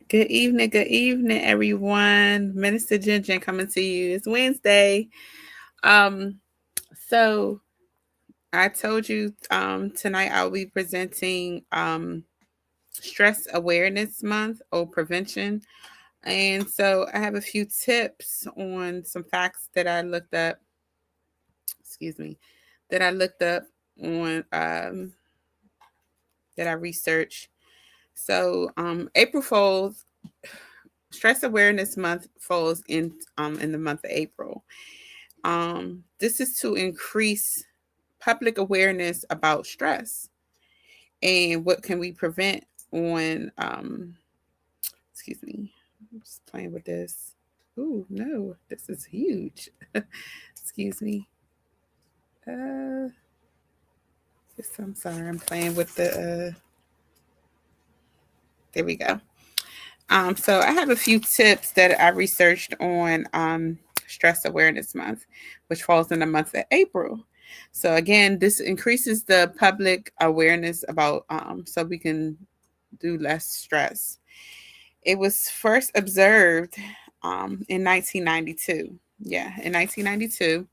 Good evening, everyone. Minister Jinjin coming to you. It's Wednesday. Um, so I told you tonight I'll be presenting Stress Awareness Month or prevention. And so I have a few tips on some facts that I looked up, excuse me, that I looked up on that I researched. So April Fool's Stress Awareness Month falls in the month of April. This is to increase public awareness about stress and what can we prevent on. Excuse me, I'm just playing with this. Oh no, this is huge. Excuse me. Uh, I'm sorry, I'm playing with the. There we go. So I have a few tips that I researched on Stress Awareness Month, which falls in the month of April. So again, this increases the public awareness about so we can do less stress. It was first observed in 1992. Yeah, in 1992.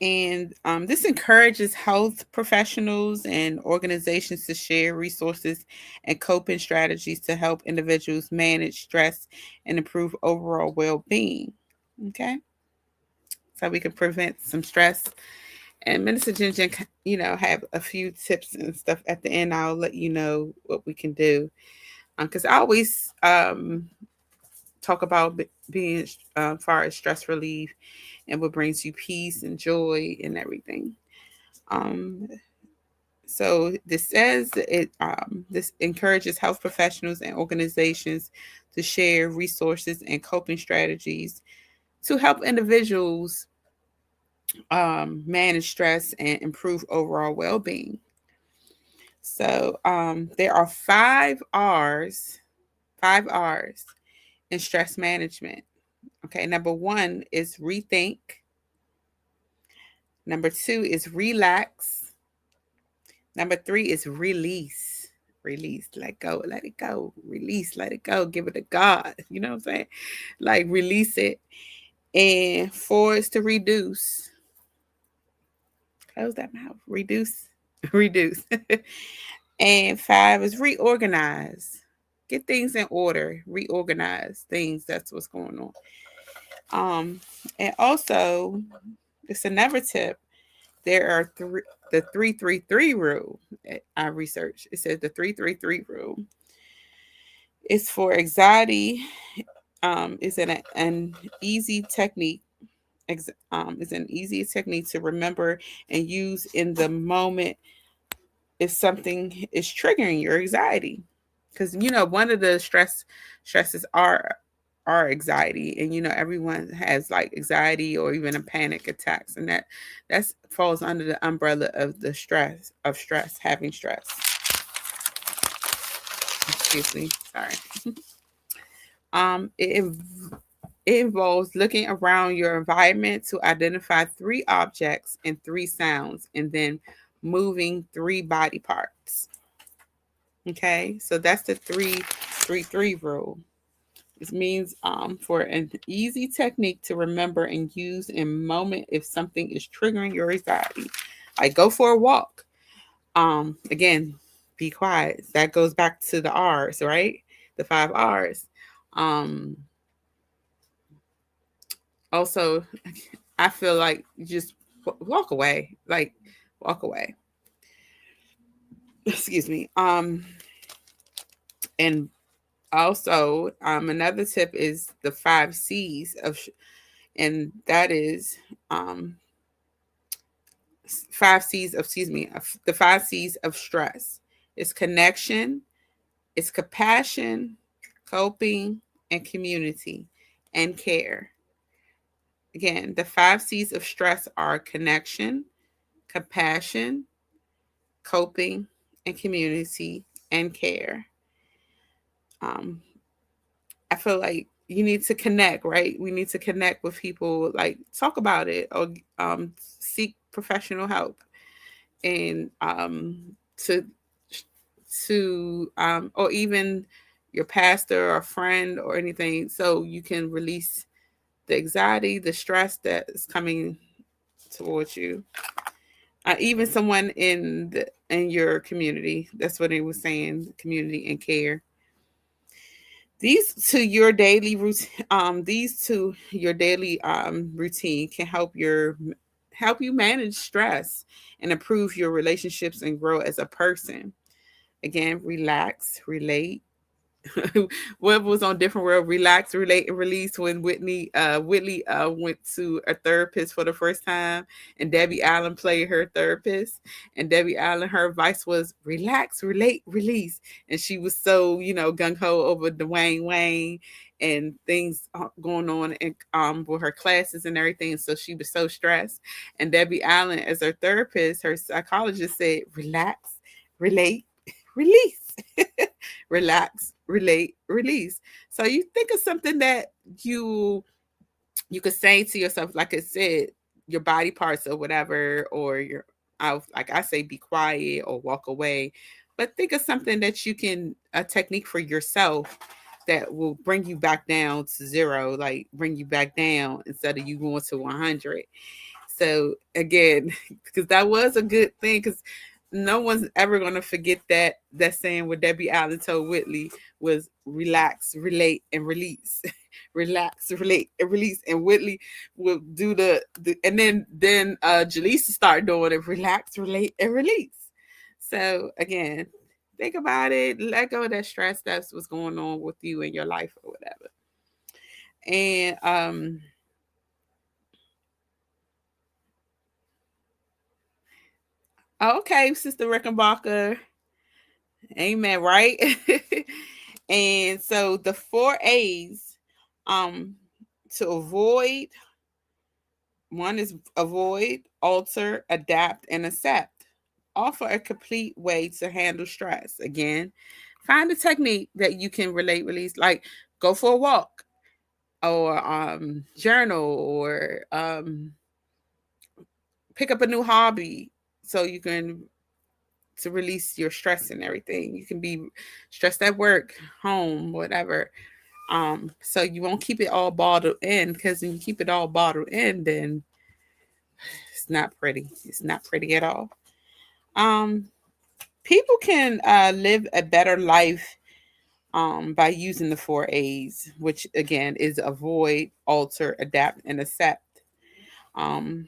And this encourages health professionals and organizations to share resources and coping strategies to help individuals manage stress and improve overall well being. Okay, so we can prevent some stress. And Minister Jinjin, have a few tips and stuff at the end. I'll let you know what we can do. Because I always talk about being far as stress relief and what brings you peace and joy and everything. Um, so this says this encourages health professionals and organizations to share resources and coping strategies to help individuals manage stress and improve overall well-being. So there are five R's in stress management. Okay, number one is rethink. Number two is relax. Number three is release. Release, let go, let it go. Release, let it go. Give it to God. You know what I'm saying? Like release it. And four is to reduce. Close that mouth. Reduce. Reduce. And five is reorganize. Get things in order. Reorganize things. That's what's going on. And also, it's another tip. There are the 333 rule. I researched. It says the 333 rule is for anxiety. Is an easy technique. Is an easy technique to remember and use in the moment if something is triggering your anxiety. Because one of the stresses are anxiety, and everyone has like anxiety or even a panic attacks, and that falls under the umbrella of the stress, having stress. Excuse me, sorry. um it, it involves looking around your environment to identify three objects and three sounds, and then moving three body parts. Okay, so that's the 333 rule. This means for an easy technique to remember and use in moment if something is triggering your anxiety. Like go for a walk. Again, be quiet. That goes back to the R's, right? The five R's. Um, Also, I feel like you just walk away. Like walk away. Excuse me. And also another tip is the five C's and that is um five C's of excuse me the five C's of stress. It's connection, it's compassion, coping, and community and care. Again, the five C's of stress are connection, compassion, coping, and community and care. um I feel like you need to connect, right? We need to connect with people, like talk about it or seek professional help and to to or even your pastor or friend or anything, so you can release the anxiety, the stress that is coming towards you. Even someone in your community. That's what it was saying, community and care. These to your daily routine can help you manage stress and improve your relationships and grow as a person. Again, relax, relate, what was on Different World, relax, relate, and release, when Whitley went to a therapist for the first time, and Debbie Allen played her therapist. And Debbie Allen, her advice was relax, relate, release. And she was so, gung ho over Dwayne Wayne and things going on with her classes and everything. So she was so stressed. And Debbie Allen, as her therapist, her psychologist, said, relax, relate, release. Relax, relate, release. So you think of something that you could say to yourself, like I said, your body parts or whatever, or like I say, be quiet or walk away. But think of something that you can, a technique for yourself that will bring you back down to zero, like bring you back down instead of you going to 100. So again, because that was a good thing, because no one's ever going to forget that saying what Debbie Allen told Whitley was relax, relate, and release. Relax, relate, and release. And Whitley will do the and then Jaleesa start doing it, relax, relate, and release. So again, think about it, let go of that stress that's what's going on with you in your life or whatever. And okay, Sister Rickenbacker. Amen, right? And so the 4 A's, um, to avoid, one is avoid, alter, adapt, and accept. Offer a complete way to handle stress. Again, find a technique that you can relate, release, like go for a walk, or journal, or pick up a new hobby, so you can to release your stress and everything. You can be stressed at work, home, whatever. So you won't keep it all bottled in, because when you keep it all bottled in, then it's not pretty. It's not pretty at all. Um, People can live a better life by using the 4 A's, which again is avoid, alter, adapt, and accept. Um,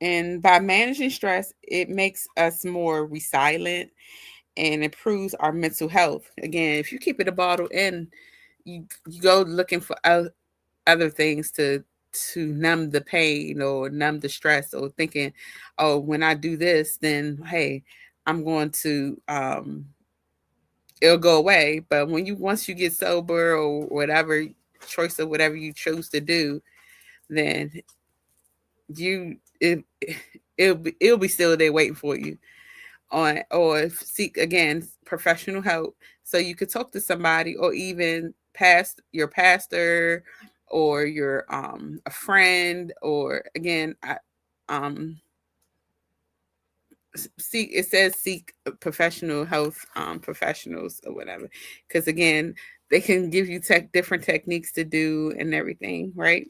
and by managing stress, it makes us more resilient and improves our mental health. Again, if you keep it a bottle in, you go looking for other things to numb the pain or numb the stress, or thinking, oh, when I do this, then hey, I'm going to it'll go away. But when you once you get sober or whatever choice of whatever you choose to do, then you it'll be still there waiting for you. Or seek again professional help, so you could talk to somebody, or even past your pastor, or your a friend, or again um seek, it says seek professional health professionals or whatever, because again they can give you different techniques to do and everything, right?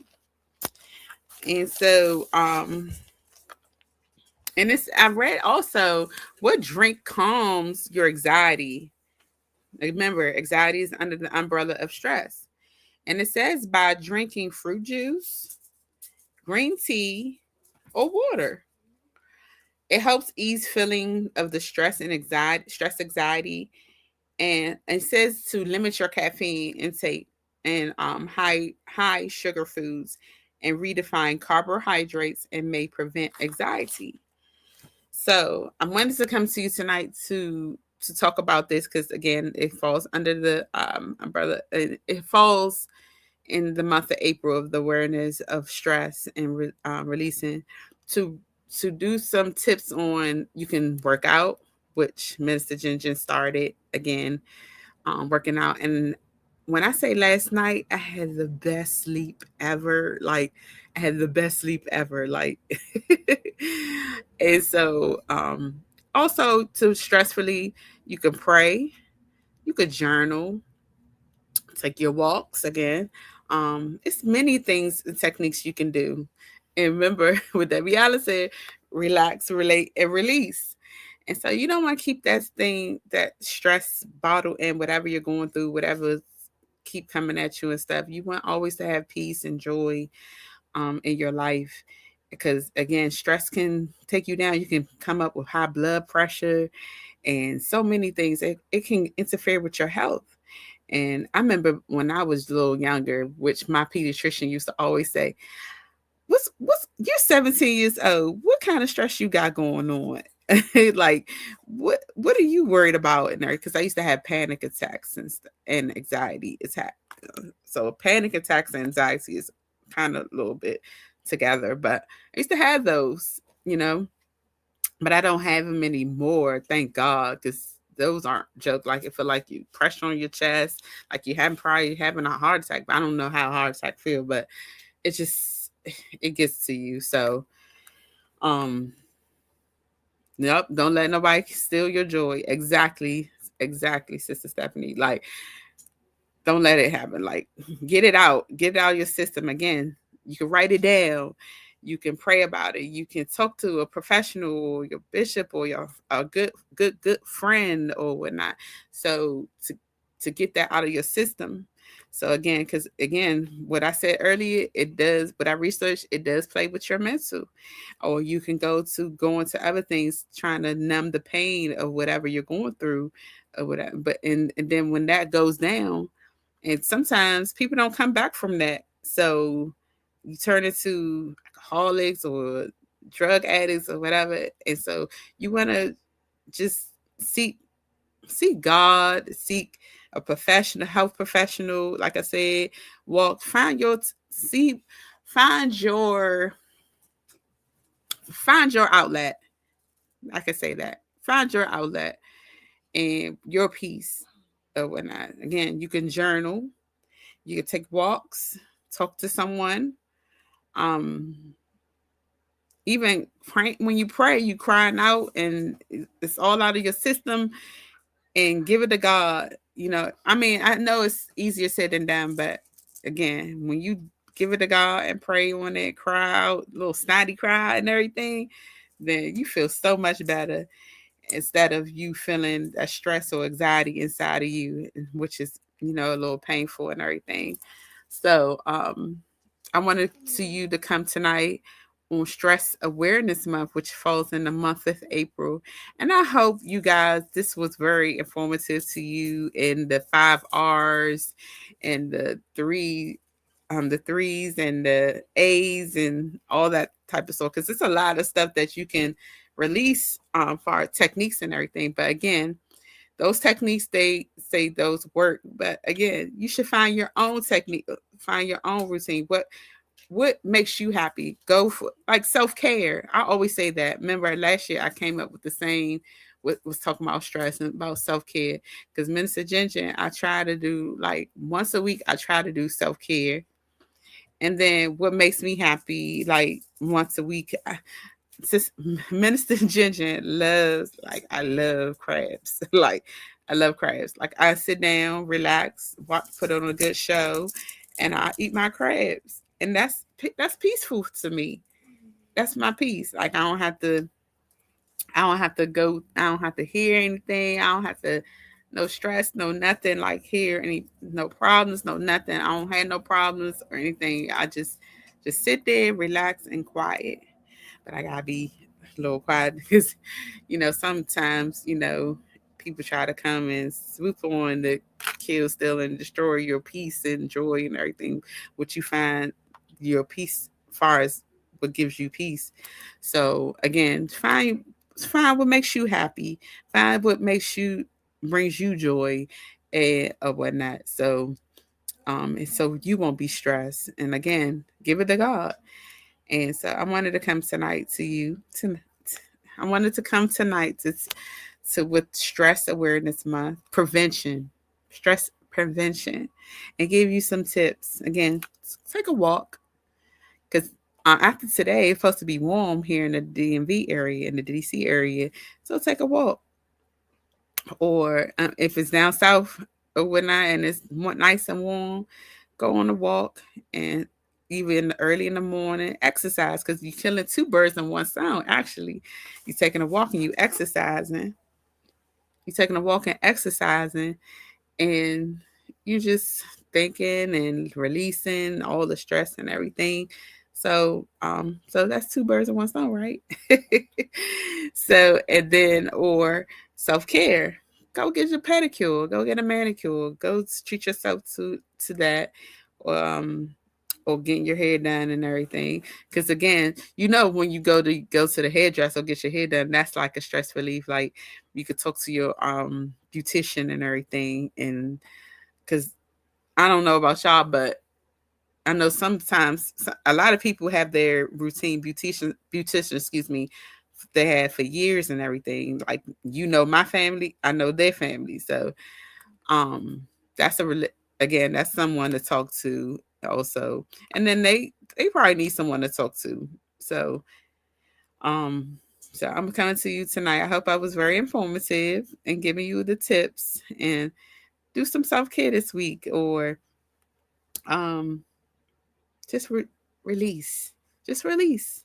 And so and it's, I read also, what drink calms your anxiety. Remember, anxiety is under the umbrella of stress. And it says by drinking fruit juice, green tea, or water. It helps ease feeling of the anxiety. And it says to limit your caffeine intake and high sugar foods, and redefine carbohydrates, and may prevent anxiety. So I wanted to come to you tonight to talk about this, because again, it falls under the umbrella. It falls in the month of April of the awareness of stress and releasing. To do some tips on, you can work out, which Minister Jinjin started again, working out. And when I say last night, I had the best sleep ever. Like, I had the best sleep ever. Like, and so also to stressfully, you can pray, you could journal, take your walks again. It's many things and techniques you can do. And remember, with Debbie Allen said, relax, relate, and release. And so you don't want to keep that thing, that stress bottle in whatever you're going through, whatever keep coming at you and stuff. You want always to have peace and joy in your life. Because again, stress can take you down. You can come up with high blood pressure and so many things. It can interfere with your health. And I remember when I was a little younger, which my pediatrician used to always say, what's you're 17 years old. What kind of stress you got going on? Like what are you worried about in there? Because I used to have panic attacks and anxiety attacks. So panic attacks and anxiety is kind of a little bit together, but I used to have those, but I don't have them anymore, thank God, because those aren't jokes. Like, it feel like you pressure on your chest, like you haven't probably having a heart attack. But I don't know how a heart attack feel, but it just it gets to you. So, yep, don't let nobody steal your joy. Exactly, Sister Stephanie. Like, don't let it happen. Like, get it out of your system. Again, you can write it down, you can pray about it, you can talk to a professional or your bishop or a good friend or whatnot, so to get that out of your system. So again, because again, what I said earlier, it does, what I researched, it does play with your mental. Or you can go into other things, trying to numb the pain of whatever you're going through or whatever. But and then when that goes down, and sometimes people don't come back from that. So you turn into alcoholics or drug addicts or whatever. And so you want to just seek God, seek a professional, health professional. Like I said, find your outlet. I can say that. Find your outlet and your peace or whatnot. Again, you can journal, you can take walks, talk to someone. Um, Even when you pray, you crying out and it's all out of your system, and give it to God. I mean, I know it's easier said than done, but again, when you give it to God and pray on it, cry out, little snotty cry and everything, then you feel so much better, instead of you feeling that stress or anxiety inside of you, which is, a little painful and everything. So I wanted you to come tonight on Stress Awareness Month, which falls in the month of April. And I hope you guys, this was very informative to you in the 5 R's and the threes and the A's and all that type of stuff. Because it's a lot of stuff that you can release for our techniques and everything. But again, those techniques, they say those work. But again, you should find your own technique, find your own routine. What makes you happy? Go for, like, self-care. I always say that. Remember last year I came up with the saying, was talking about stress and about self-care. Because Minister Ginger, I try to do, like, once a week, I try to do self-care. And then what makes me happy, like, once a week, Minister Ginger loves, like, I love crabs. Like, I love crabs. Like, I sit down, relax, put on a good show, and I eat my crabs. And that's peaceful to me. That's my peace. Like, I don't have to hear anything. I don't have to, no stress, no nothing, like, hear no problems, no nothing. I don't have no problems or anything. I just sit there, relax, and quiet. But I gotta be a little quiet because, sometimes, people try to come and swoop on to kill, steal, and destroy your peace and joy and everything, which you find your peace as far as what gives you peace. So again, find what makes you happy, find what brings you joy and or whatnot. So and so you won't be stressed. And again, give it to God. And so I wanted to come tonight to you. I wanted to come tonight to with Stress Awareness Month, stress prevention, and give you some tips. Again, take a walk, because after today, it's supposed to be warm here in the DMV area, in the DC area. So take a walk. Or if it's down south or whatnot and it's nice and warm, go on a walk. And even early in the morning, exercise, because you're killing two birds in one stone. Actually, you're taking a walk and you exercising. You're taking a walk and exercising, and you just thinking and releasing all the stress and everything. So that's two birds in one stone, right? So, and then, or self-care, go get your pedicure, go get a manicure, go treat yourself to that. um or getting your hair done and everything, because again, when you go to the hairdresser or get your hair done, that's like a stress relief. Like, you could talk to your beautician and everything. And because I don't know about y'all, but I know sometimes a lot of people have their routine beautician, excuse me, they had for years and everything. Like, my family, I know their family. So um that's again, that's someone to talk to also. And then they probably need someone to talk to. So um so I'm coming to you tonight. I hope I was very informative and giving you the tips, and do some self-care this week, or um just release. Just release.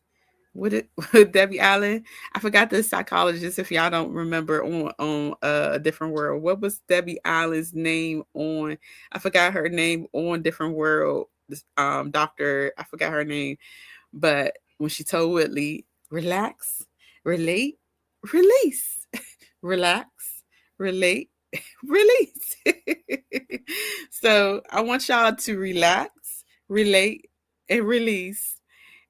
With it, with Debbie Allen. I forgot the psychologist. If y'all don't remember, on a Different World, what was Debbie Allen's name on? I forgot her name on Different World. Doctor, I forgot her name, but when she told Whitley, relax, relate, release, relax, relate, release. So I want y'all to relax, relate, and release.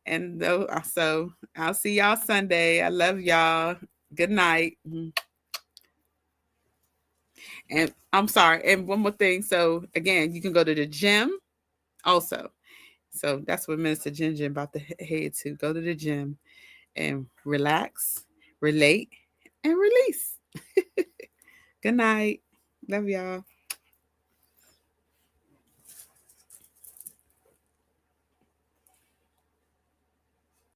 And so I'll see y'all Sunday. I love y'all. Good night. And I'm sorry. And one more thing. So again, you can go to the gym also. So that's what Minister Ginger about to head to. Go to the gym and relax, relate, and release. Good night. Love y'all.